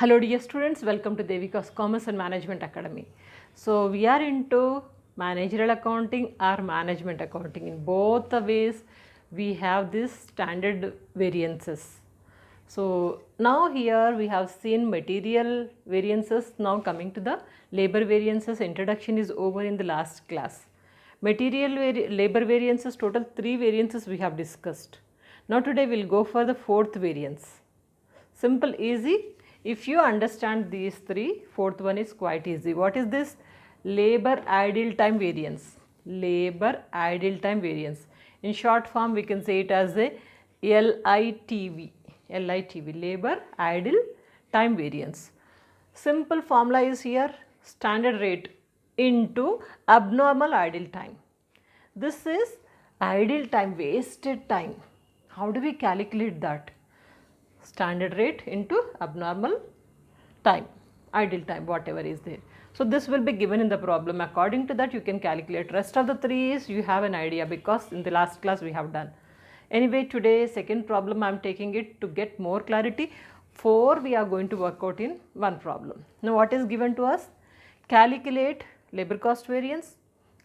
Hello dear students, welcome to Devika's Commerce and Management Academy. So we are into managerial accounting or management accounting. In both the ways we have this standard variances. So now here we have seen material variances. Now coming to the labor variances, introduction is over in the last class. Labor variances, total 3 variances we have discussed. Now today we will go for the 4th variance. Simple, easy. If you understand these 3, 4th one is quite easy. What is this? Labor idle time variance. Labor idle time variance. In short form we can say it as a LITV. LITV, labor idle time variance. Simple formula is here, standard rate into abnormal idle time. This is idle time, wasted time. How do we calculate that? Standard rate into abnormal time, idle time, whatever is there. So this will be given in the problem. According to that you can calculate. Rest of the 3 is you have an idea because in the last class we have done. Anyway, today second problem I am taking it to get more clarity. 4 we are going to work out in one problem. Now what is given to us? Calculate labor cost variance,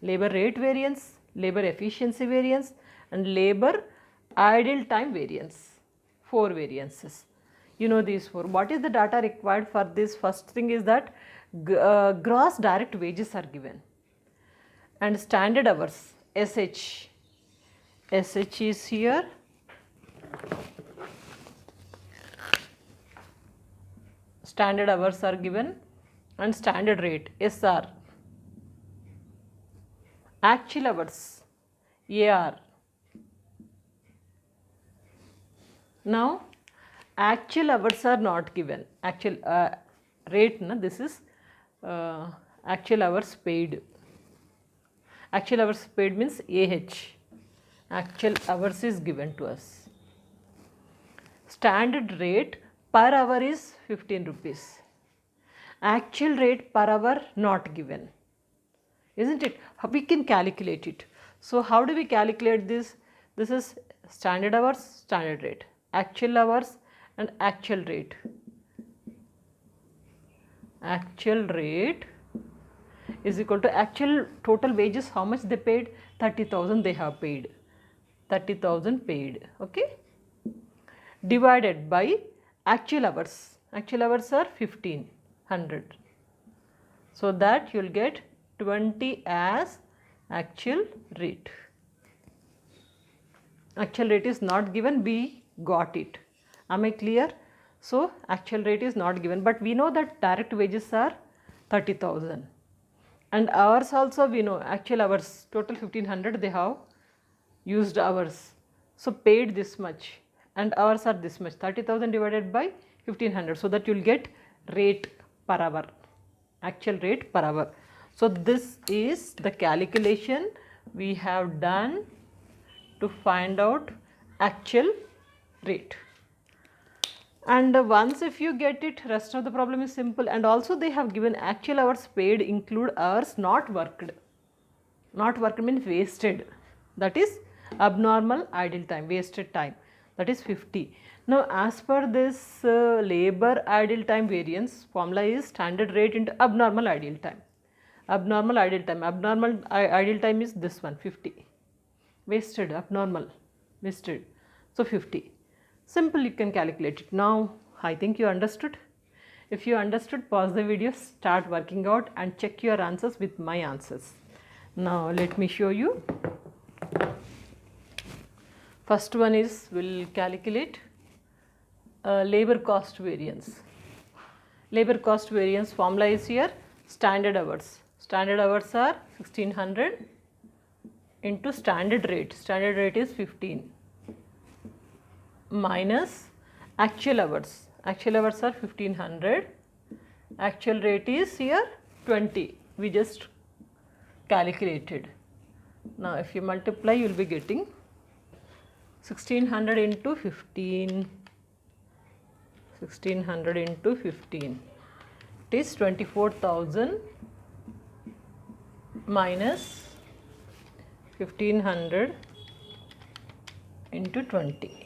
labor rate variance, labor efficiency variance and labor idle time variance. 4 variances. You know these 4. What is the data required for this? First thing is that gross direct wages are given and standard hours SH. SH is here. Standard hours are given and standard rate SR. Actual hours AR. Now actual hours are not given. Actual rate, no, this is actual hours paid. Actual hours paid means AH. Actual hours is given to us. Standard rate per hour is 15 rupees. Actual rate per hour not given. Isn't it? We can calculate it. So how do we calculate this? This is standard hours, standard rate. Actual hours and actual rate. Actual rate is equal to actual total wages. How much they paid? 30,000 they have paid. 30,000 paid. Okay. Divided by actual hours. Actual hours are 1500. So that you will get 20 as actual rate. Actual rate is not given. We got it. Am I clear? So actual rate is not given, but we know that direct wages are 30,000 and hours also we know. Actual hours total 1500 they have used hours, so paid this much and hours are this much. 30,000 divided by 1500, so that you will get rate per hour, actual rate per hour. So this is the calculation we have done to find out actual rate. And once if you get it, rest of the problem is simple. And also they have given actual hours paid include hours not worked. Not worked means wasted. That is abnormal idle time, wasted time. That is 50. Now as per this labor idle time variance, formula is standard rate into abnormal idle time. Abnormal idle time. Abnormal idle time is this one, 50. Wasted, abnormal, wasted. So 50. Simple, you can calculate it. Now I think you understood. If you understood, pause the video, start working out and check your answers with my answers. Now let me show you. First one is, we'll calculate labor cost variance. Labor cost variance formula is here, standard hours. Standard hours are 1600 into standard rate. Standard rate is 15 minus actual hours. Actual hours are 1500. Actual rate is here 20. We just calculated. Now if you multiply, you will be getting 1600 into 15. 1600 into 15. It is 24,000 minus 1500 into 20.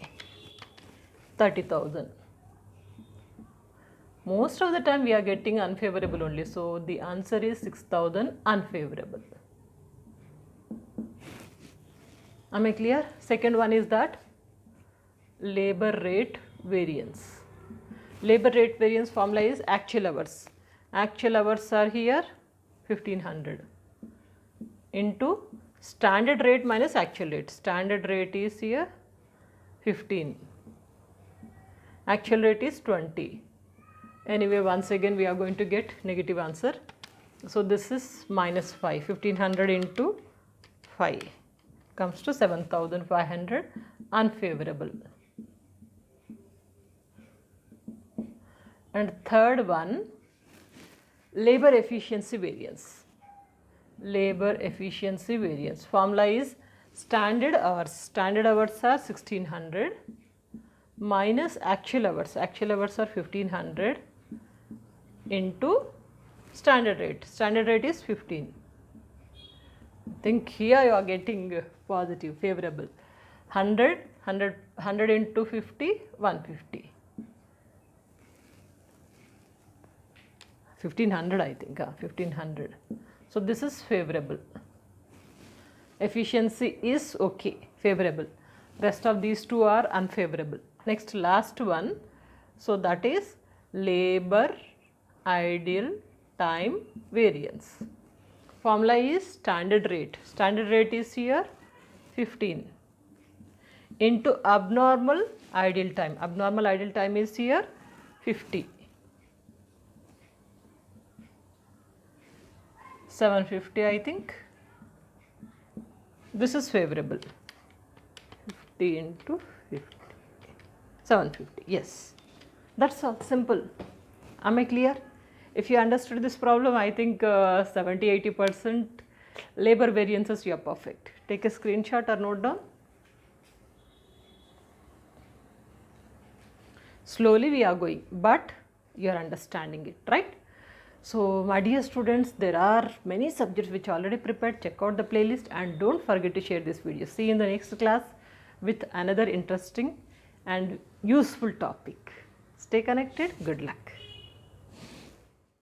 30,000 Most of the time we are getting unfavorable only. So the answer is 6,000 unfavorable. Am I clear? Second one is that labor rate variance. Labor rate variance formula is actual hours. Actual hours are here 1500 into standard rate minus actual rate. Standard rate is here 15. Actual rate is 20. Anyway, once again we are going to get negative answer. So this is minus 5. 1500 into 5 comes to 7,500 unfavorable. And third one, labor efficiency variance. Labor efficiency variance formula is standard hours. Standard hours are 1600 minus actual hours. Actual hours are 1500 into standard rate. Standard rate is 15. I think here you are getting positive, favorable. 100 into 50, 150. 1500 I think, 1500. So this is favorable. Efficiency is okay, favorable. Rest of these two are unfavorable. Next, last one. So that is labor ideal time variance. Formula is standard rate. Standard rate is here 15 into abnormal ideal time. Abnormal ideal time is here 50. 750 I think. This is favorable. 50 into 50. 750. Yes. That's all. Simple. Am I clear? If you understood this problem, I think 70-80% labor variances you are perfect. Take a screenshot or note down. Slowly we are going, but you are understanding it, right? So my dear students, there are many subjects which are already prepared. Check out the playlist and don't forget to share this video. See you in the next class with another interesting and useful topic. Stay connected. Good luck.